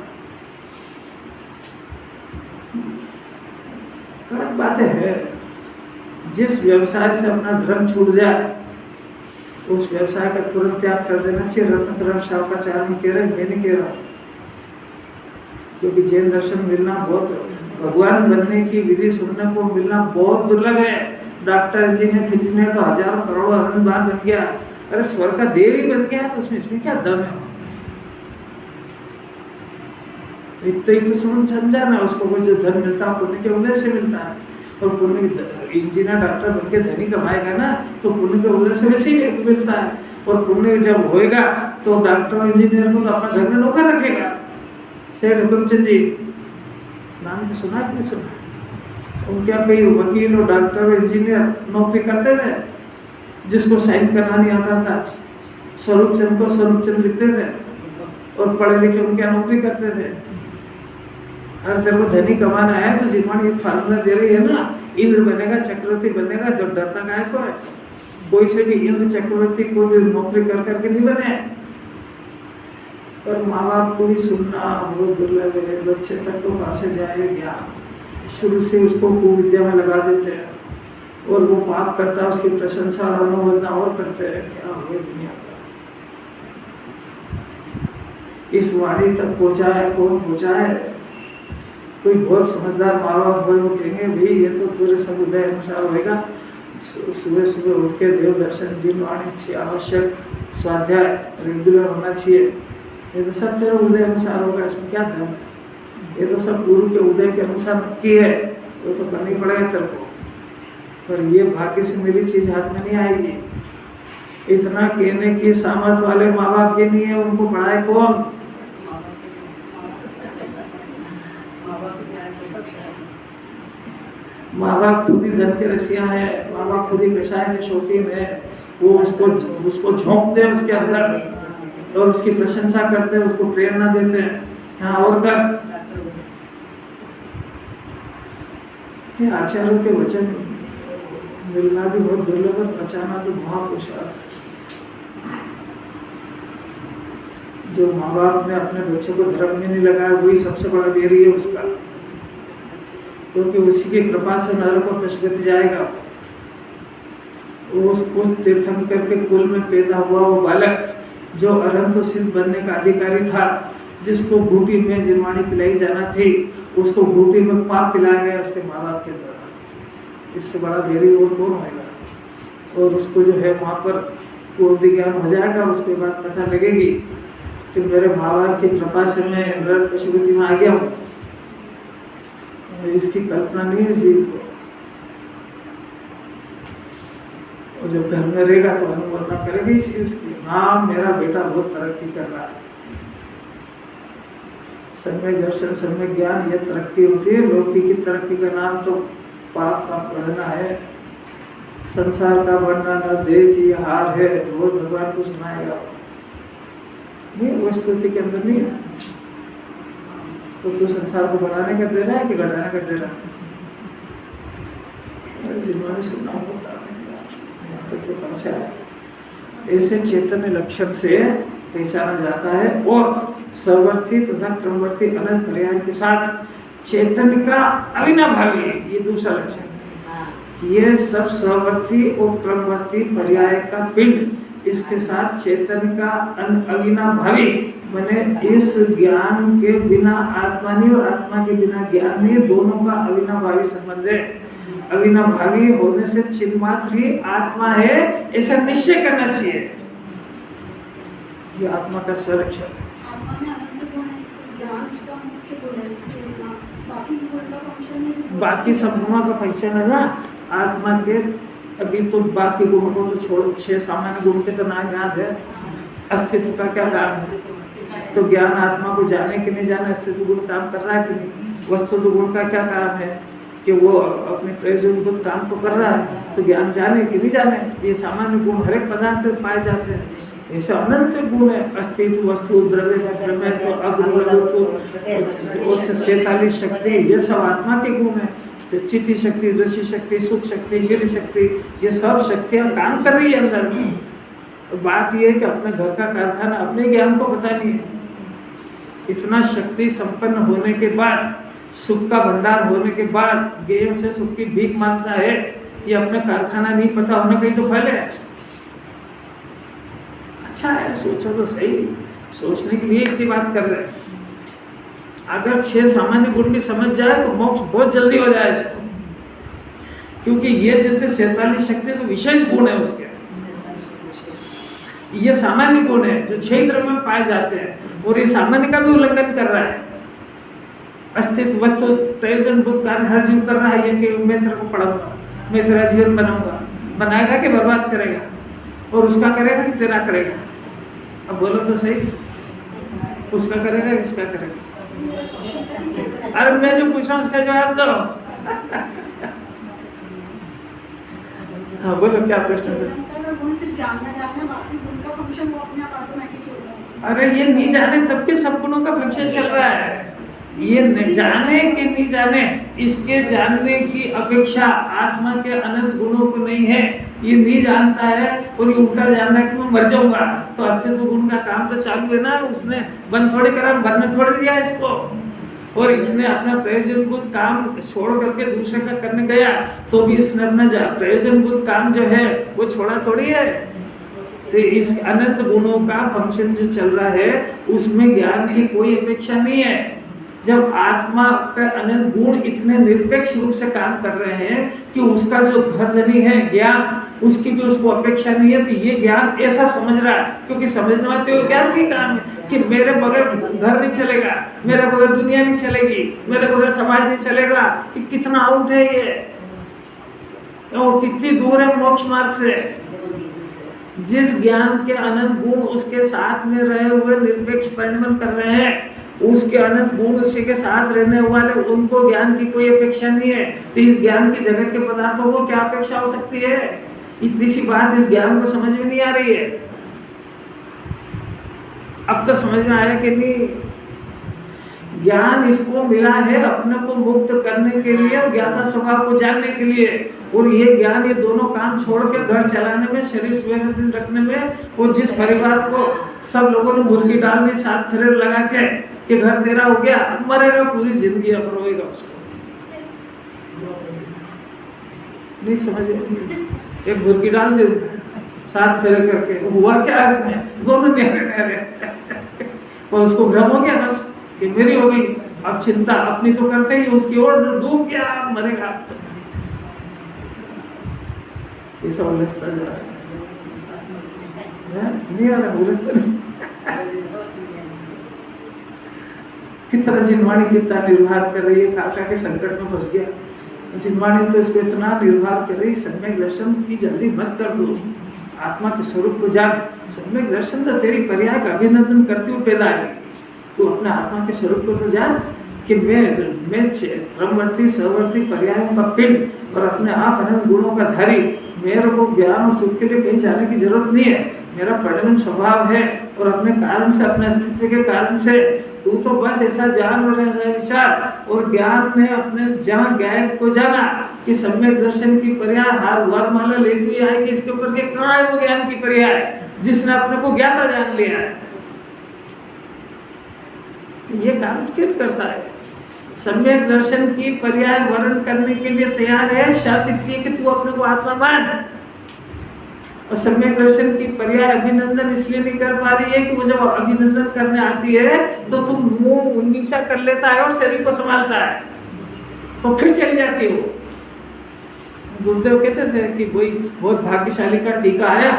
कड़क बातें है। जिस व्यवसाय से अपना धर्म छूट जाए तो उस व्यवसाय का तुरंत त्याग कर देना चाहिए। रत्नकरण शावकाचार्य कह रहे, मैं नहीं कह रहा, क्योंकि जैन दर्शन मिलना बहुत, भगवान बनने की विधि सुनने को मिलना बहुत दुर्लभ है। डॉक्टर इंजीनियर तो हजारों करोड़ों अनंत बार बन गया, अरे स्वर्ग का देव ही बन गया तो इसमें क्या दम है? इतना ही तो समझा ना उसको, कोई जो धन मिलता है पुण्य के उदय से मिलता है। और पुण्य इंजीनियर डॉक्टर बन के धनी कमाएगा ना तो पुण्य के उदय से वैसे ही मिलता है। और पुण्य जब होएगा तो डॉक्टर इंजीनियर को तो अपना घर में नौकर रखेगा। सेठ हुकुमचंद जी नाम तो सुना कि नहीं सुना? उनके यहाँ कई वकील और डॉक्टर और इंजीनियर नौकरी करते थे। जिसको साइन करना नहीं आता था स्वरूप चंद को स्वरूप चंद लिखते थे और पढ़े लिखे उनके यहाँ नौकरी करते थे। अगर तेरे को धनी कमाना है तो जिनवाणी एक फार्मूला दे रही है ना, इंद्र बनेगा चक्रवर्ती बनेगा, तो डरता काहे को है? कोई से भी इंद्र चक्रवर्ती कोई भी नौकरी कर करके नहीं बने। पर माँ बाप को भी सुनना बहुत दुर्लभ है। बच्चे तक तो कहाँ से जाए ज्ञान? शुरू से उसको कुविद्या में लगा देते हैं और वो पाप करता है, उसकी प्रशंसा और अनुमोदना और करते हैं। क्या हुए दुनिया का? इस वाणी तक पहुँचा है कौन? पहुँचा है कोई बहुत समझदार माँ बाप हो, वो कहेंगे भाई ये तो पूरे सब उदय अनुसार होएगा। सुबह सुबह उठ के देव दर्शन जिन वाणी आवश्यक स्वाध्याय रेगुलर होना चाहिए, ये तो सब तेरा उदय अनुसार होगा, इसमें क्या धर्म है? ये तो सब गुरु के उदय के अनुसार नक्की है, वो तो करनी पड़ेगा तेरे को। पर ये भाग्य से मिली चीज हाथ में नहीं आएगी। इतना कहने की सामर्थ्य वाले माँ बाप के नहीं है, उनको पढ़ाए कौन? माँ बाप खुद ही धन के रसिया है, माँ बाप खुद ही कषाय में शौकीन है। वो उसको झोंकते हैं उसके अंदर और उसकी प्रशंसा करते हैं, उसको प्रेरणा देते हैं, हाँ और कर। ये आचार्यों के वचन मिलना भी बहुत दुर्लभ है, बचाना तो महापुरुषार्थ। जो माँ बाप ने अपने बच्चों को धर्म में नहीं लगाया वही सबसे बड़ा देरी है उसका, क्योंकि उसी की कृपा से नरक को पशुपति जाएगा। उस तीर्थंकर के कुल में पैदा हुआ वो बालक जो अरहंत सिद्ध बनने का अधिकारी था, जिसको बूटी में जिनवाणी पिलाई जाना थी, उसको बूटी में पाप पिलाया गया उसके माँ बाप के द्वारा। इससे बड़ा देरी और कौन होगा? और उसको जो है वहाँ पर वो विज्ञान हो जाएगा, उसके बाद पता लगेगी कि मेरे माँ बाप की कृपा से मैं नरक पशुपति में आ गया हूँ। इसकी कल्पना नहीं है जीव को। और जब घर में रहेगा तो अनुमोदना करेगी इसी उसकी, हाँ मेरा बेटा बहुत तरक्की कर रहा है। सम्यक दर्शन सम्यक ज्ञान ये तरक्की होती है। लौकिक की तरक्की का नाम तो पाप का बढ़ना है। संसार का बढ़ना न देख ये हार है, वो भगवान को सुनाएगा नहीं, वो स्तुति के अंदर नहीं है। तो तू संसार को बढ़ाने का दे रहा है कि घटाने का दे रहा है? जिन्होंने सुनना होता है यहाँ तक तो कहाँ से आया? ऐसे चैतन्य लक्षण से पहचाना जाता है। और सवर्ती तथा क्रमवर्ती अनंत पर्याय के साथ चैतन्य का अविनाभावी, ये दूसरा लक्षण है। ये सब सवर्ती और क्रमवर्ती पर्याय का पिंड, इसके साथ चैतन्य का अविनाभावी बने इस ज्ञान के बिना आत्मा नहीं और आत्मा के बिना ज्ञान नहीं, दोनों का अविनाभावी संबंध है। अविनाभावी होने से चिन्मात्र ही आत्मा है ऐसा निश्चय करना चाहिए। ये आत्मा का स्वलक्षण है। बाकी सब गुणों का फंक्शन है ना आत्मा के। अभी तो बाकी गुणों को तो छोड़ो, 6 सामान्य गुण के तो नाम याद है। अस्तित्व का क्या काम है? तो ज्ञान आत्मा को जाने कि नहीं जाने, अस्तित्व गुण काम कर रहा है कि नहीं? वस्तु गुण का क्या काम है कि वो अपने प्रयोजनभूत काम को कर रहा है। तो ज्ञान जाने कि नहीं जाने, ये सामान्य गुण हर एक पदार्थ में पाए जाते हैं। ऐसे अनंत गुण है, अस्तित्व वस्तु द्रव्य प्रमेय तो 47 शक्ति, ये सब आत्मा के गुण है। चित्ती शक्ति, दृष्टि शक्ति, सुख शक्ति, गिरि शक्ति, ये सब शक्तियाँ काम कर रही है अंदर में। तो बात यह है कि अपने घर का कारखाना अपने ज्ञान को पता नहीं है। इतना शक्ति संपन्न होने के बाद सुख का भंडार होने के बाद गेयों से सुख की भीख मांगता है, ये अपने कारखाना नहीं पता होना कहीं तो फैले। अच्छा है, सोचो तो सही, सोचने के लिए इतनी बात कर रहे हैं। अगर 6 सामान्य गुण भी समझ जाए तो मोक्ष बहुत जल्दी हो जाए इसको, क्योंकि ये जितने 47 शक्ति तो विशेष गुण है उसके, ये सामान्य गुण है जो 6 द्रव्य में पाए जाते हैं, और ये सामान्य का भी उल्लंघन कर रहा है। अस्तित्व, वस्तु, प्रयोजन, बुद्ध, कार्य हर जीव कर रहा है ये कि मैं तेरे को पढ़ाऊंगा, मैं तेरा जीवन बनाऊंगा। बनाएगा कि बर्बाद करेगा, और उसका करेगा कि तेरा करेगा? अब बोलो तो सही, उसका करेगा किसका करेगा? अरे मैं जो पूछा उसका जवाब दो। हाँ बोलो, क्या प्रश्न है? अरे ये नहीं जाने तब भी सब गुणों का फंक्शन चल रहा है। ये न जाने कि नहीं जाने, इसके जानने की अपेक्षा आत्मा के अनंत गुणों को नहीं है। ये नहीं जानता है और ये उल्टा जानना है कि मैं मर जाऊंगा, तो अस्तित्व गुण का काम तो चालू है ना, उसने बंद थोड़े करा, भरने थोड़े दिया इसको। और इसने अपना प्रयोजनभूत काम छोड़ करके दूसरे का करने गया, तो भी इसने अपना प्रयोजनभूत काम जो है वो छोड़ा थोड़ी है। तो इस अनंत गुणों का फंक्शन जो चल रहा है उसमें ज्ञान की कोई अपेक्षा नहीं है। जब आत्मा का अनंत गुण इतने निरपेक्ष रूप से काम कर रहे हैं कि उसका जो घरधनी है ज्ञान, उसकी भी उसको अपेक्षा नहीं है, तो ये ज्ञान ऐसा समझ रहा है, क्योंकि समझना तो ज्ञान की काम है कि मेरे बगैर घर नहीं चलेगा, मेरे बगैर दुनिया नहीं चलेगी, मेरे बगैर समाज नहीं चलेगा। कि कितना आउट है ये, और कितनी दूर है मोक्ष मार्ग से। जिस ज्ञान के अनंत गुण उसके साथ में रहे हुए निरपेक्ष परिणमन कर रहे हैं, उसके अनंत गुण उसी के साथ रहने वाले, उनको ज्ञान की कोई अपेक्षा नहीं है। तो इस ज्ञान की जगत के पदार्थों को क्या अपेक्षा हो सकती है? इतनी सी बात इस ज्ञान को समझ में नहीं आ रही है। अब तो समझ में आया कि नहीं? ज्ञान इसको मिला है अपने को मुक्त करने के लिए और ज्ञाता स्वभाव को जानने के लिए, और ये ज्ञान ये दोनों काम छोड़ के घर चलाने में, शरीर व्यवस्थित रखने में, और जिस परिवार को सब लोगों ने मुर्गी डाल दी 7 फेरे लगा के कि घर तेरा हो गया, अब मरेगा पूरी जिंदगी, अब रोएगा उसको। नहीं समझ? एक मुर्गी डाल दे 7 फेरे करके, हुआ क्या इसमें? दोनों नहरे और उसको भ्रम हो गया बस कि मेरी हो गई। अब चिंता अपनी तो करते ही, उसकी ओर डूब गया, मरेगा। ये सब उलझता जा रहा है, नहीं आ रहा, उलझता नहीं। कितना जिनवाणी कितना निर्भर कर रही है, काका के संकट में फंस गया। जिनवाणी तो इसको इतना निर्भर कर रही, सम्यक दर्शन की जल्दी मत कर दो, आत्मा के स्वरूप को जान। सम्यक दर्शन तो तेरी पर्याय का अभिनंदन करते हुए पैदा है। तू अपने आत्मा के स्वरूप को तो जान कि मैं त्रमवर्ती सहवर्ती पर्यायों का पिंड और अपने आप अनंत गुणों का धारी, मेरे को ज्ञान और सुख के लिए कहीं जाने की जरूरत नहीं है। मेरा परिणमन स्वभाव है, और अपने कारण से, अपने अस्तित्व के कारण से तू तो बस ऐसा जान और ऐसा विचार। और ज्ञान ने अपने जहाँ गायब को जाना कि सम्यक दर्शन की पर्याय हार वरमाला लेती हुई आएगी, इसके ऊपर के कहाँ है वो ज्ञान की पर्याय जिसने अपने को ज्ञाता जान लिया है? ये काम क्यों करता है? सम्यक दर्शन की पर्याय वर्ण करने के लिए तैयार है, शर्त इतनी है कि तू अपने को आत्मा मान। और सम्यक दर्शन की पर्याय अभिनंदन इसलिए नहीं कर पा रही है कि वो जब अभिनंदन करने आती है तो तुम मुंह नीचा कर लेता है और शरीर को संभालता है, तो फिर चली जाती हो। गुरुदेव कहते थे कि कोई बहुत भाग्यशाली का टीका आया,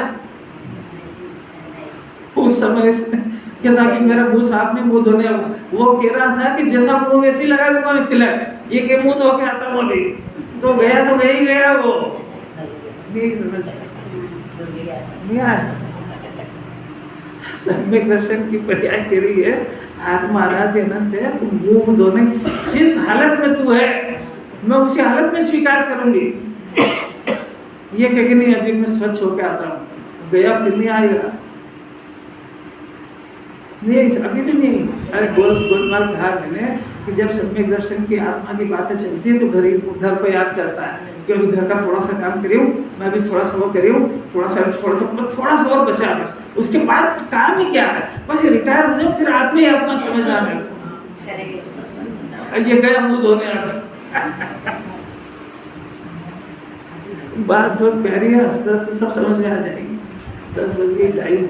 उस समय कहता कि मेरा मुंह साफ नहीं, मुंह धोने, वो कह रहा था कि जैसा मुंह वैसे ही लगा दूंगा मैं तिलक, ये के मुंह धो के आता हूँ अभी, तो गया ही गया वो। नहीं समझ नहीं आया। सम्यक दर्शन की पर्याय कह रही है, आत्मा आराध्य अनंत है, तुम मुंह धोने जिस हालत में तू है मैं उसी हालत में स्वीकार करूंगी। ये कह के नहीं अभी मैं स्वच्छ होके आता हूँ, गया फिर नहीं आएगा, नहीं अभी भी नहीं। अरे गोलमाल कहा मैंने कि जब सम्यक दर्शन की आत्मा की बातें चलती है तो घर को याद करता है कि अभी घर का थोड़ा सा काम करी हूँ, मैं अभी थोड़ा सा वो करी हूँ, थोड़ा सा और बचा बस, उसके बाद काम ही क्या है, बस ये रिटायर हो जाओ, फिर आत्मा ही आत्मा समझना है। ये गया मुंह धोने आता। बात बहुत प्यारी है, हंसते हंसते सब समझ में आ जाएगी। 10 बज गई, टाइम